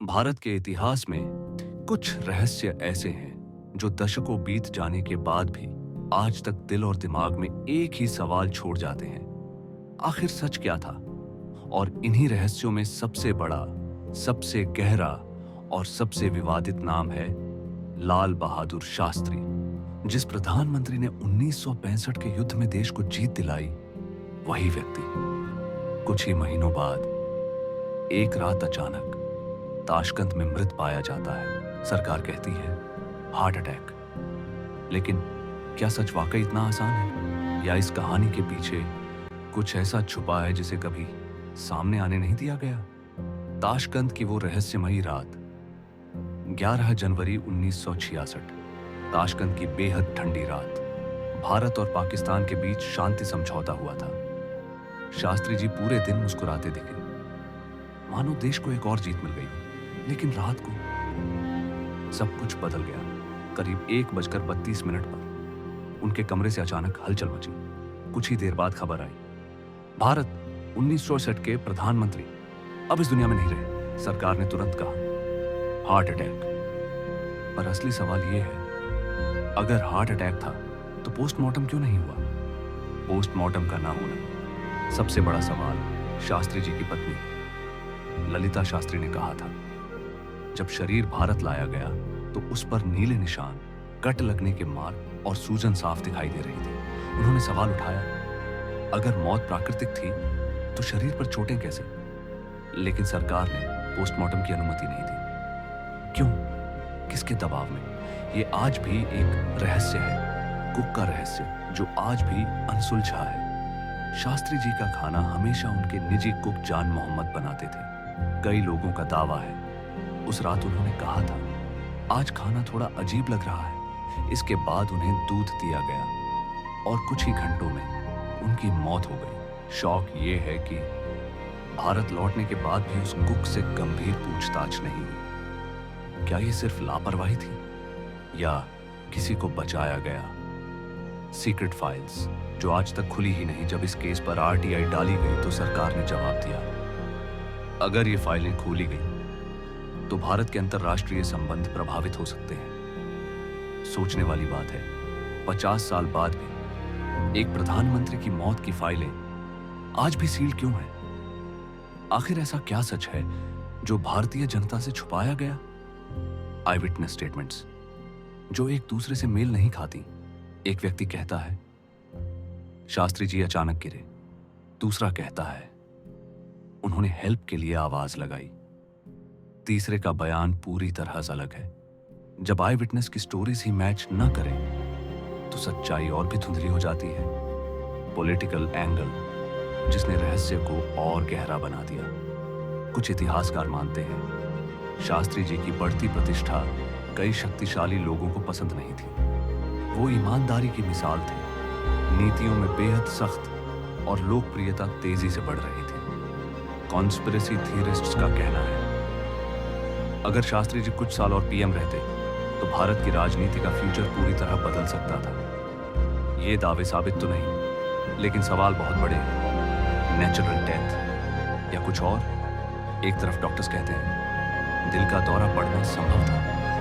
भारत के इतिहास में कुछ रहस्य ऐसे हैं जो दशकों बीत जाने के बाद भी आज तक दिल और दिमाग में एक ही सवाल छोड़ जाते हैं। आखिर सच क्या था? और इन्हीं रहस्यों में सबसे बड़ा, सबसे गहरा और सबसे विवादित नाम है लाल बहादुर शास्त्री। जिस प्रधानमंत्री ने 1965 के युद्ध में देश को जीत दिलाई, वही व्यक्ति कुछ ही महीनों बाद एक रात अचानक ताशकंद में मृत पाया जाता है। सरकार कहती है हार्ट अटैक। लेकिन क्या सच वाकई इतना आसान है, या इस कहानी के पीछे कुछ ऐसा छुपा है जिसे कभी सामने आने नहीं दिया गया? ताशकंद की वो रहस्यमयी रात, 11 जनवरी 1966, ताशकंद की बेहद ठंडी रात। भारत और पाकिस्तान के बीच शांति समझौता हुआ था। शास्त्री जी पूरे दिन मुस्कुराते दिखे, मानो देश को एक और जीत मिल गई। लेकिन रात को सब कुछ बदल गया। करीब 1:32 पर उनके कमरे से अचानक हलचल मची। कुछ ही देर बाद खबर आई, भारत 1964 के प्रधानमंत्री अब इस दुनिया में नहीं रहे। सरकार ने तुरंत कहा हार्ट अटैक। पर असली सवाल यह है, अगर हार्ट अटैक था तो पोस्टमार्टम क्यों नहीं हुआ? पोस्टमार्टम का ना होना सबसे बड़ा सवाल। शास्त्री जी की पत्नी ललिता शास्त्री ने कहा था, जब शरीर भारत लाया गया तो उस पर नीले निशान, कट लगने के मार्ग और सूजन साफ दिखाई दे रही थी। उन्होंने सवाल उठाया, अगर मौत प्राकृतिक थी तो शरीर पर चोटें कैसे? लेकिन सरकार ने पोस्टमार्टम की अनुमति नहीं दी। क्यों? किसके दबाव में? ये आज भी एक रहस्य है, कुक का रहस्य, जो आज भी अनसुलझा है। शास्त्री जी का खाना हमेशा उनके निजी कुक जान मोहम्मद बनाते थे। कई लोगों का दावा है उस रात उन्होंने कहा था, आज खाना थोड़ा अजीब लग रहा है। इसके बाद उन्हें दूध दिया गया और कुछ ही घंटों में उनकी मौत हो गई। शौक ये है कि भारत लौटने के बाद भी उस कुक से गंभीर पूछताछ नहीं हुई। क्या ये सिर्फ लापरवाही थी या किसी को बचाया गया? सीक्रेट फाइल्स जो आज तक खुली ही नहीं। जब इस केस पर आरटीआई डाली गई तो सरकार ने जवाब दिया, अगर ये फाइलें खोली गई तो भारत के अंतर्राष्ट्रीय संबंध प्रभावित हो सकते हैं। सोचने वाली बात है, 50 साल बाद भी एक प्रधानमंत्री की मौत की फाइलें आज भी सील क्यों हैं? आखिर ऐसा क्या सच है जो भारतीय जनता से छुपाया गया? आई विटनेस स्टेटमेंट्स जो एक दूसरे से मेल नहीं खाती। एक व्यक्ति कहता है शास्त्री जी अचानक गिरे। दूसरा कहता है उन्होंने हेल्प के लिए आवाज लगाई। तीसरे का बयान पूरी तरह से अलग है। जब आई विटनेस की स्टोरीज ही मैच न करें तो सच्चाई और भी धुंधली हो जाती है। पॉलिटिकल एंगल जिसने रहस्य को और गहरा बना दिया। कुछ इतिहासकार मानते हैं शास्त्री जी की बढ़ती प्रतिष्ठा कई शक्तिशाली लोगों को पसंद नहीं थी। वो ईमानदारी की मिसाल थे, नीतियों में बेहद सख्त और लोकप्रियता तेजी से बढ़ रही थी। कॉन्स्पिरेसी थियरिस्ट्स का कहना है अगर शास्त्री जी कुछ साल और पीएम रहते तो भारत की राजनीति का फ्यूचर पूरी तरह बदल सकता था। ये दावे साबित तो नहीं, लेकिन सवाल बहुत बड़े हैं। नेचुरल डेथ या कुछ और? एक तरफ डॉक्टर्स कहते हैं दिल का दौरा पड़ना संभव था,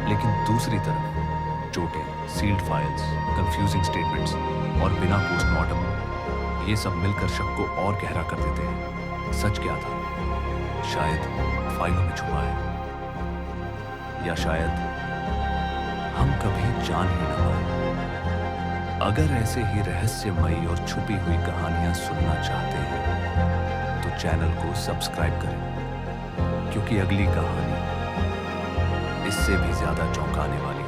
लेकिन दूसरी तरफ चोटें, सील्ड फाइल्स, कंफ्यूजिंग स्टेटमेंट्स और बिना पोस्टमार्टम, ये सब मिलकर शक को और गहरा कर देते हैं। सच क्या था? शायद फाइलों में छुपा है, या शायद हम कभी जान ही न पाए। अगर ऐसे ही रहस्यमयी और छुपी हुई कहानियां सुनना चाहते हैं तो चैनल को सब्सक्राइब करें, क्योंकि अगली कहानी इससे भी ज्यादा चौंकाने वाली है।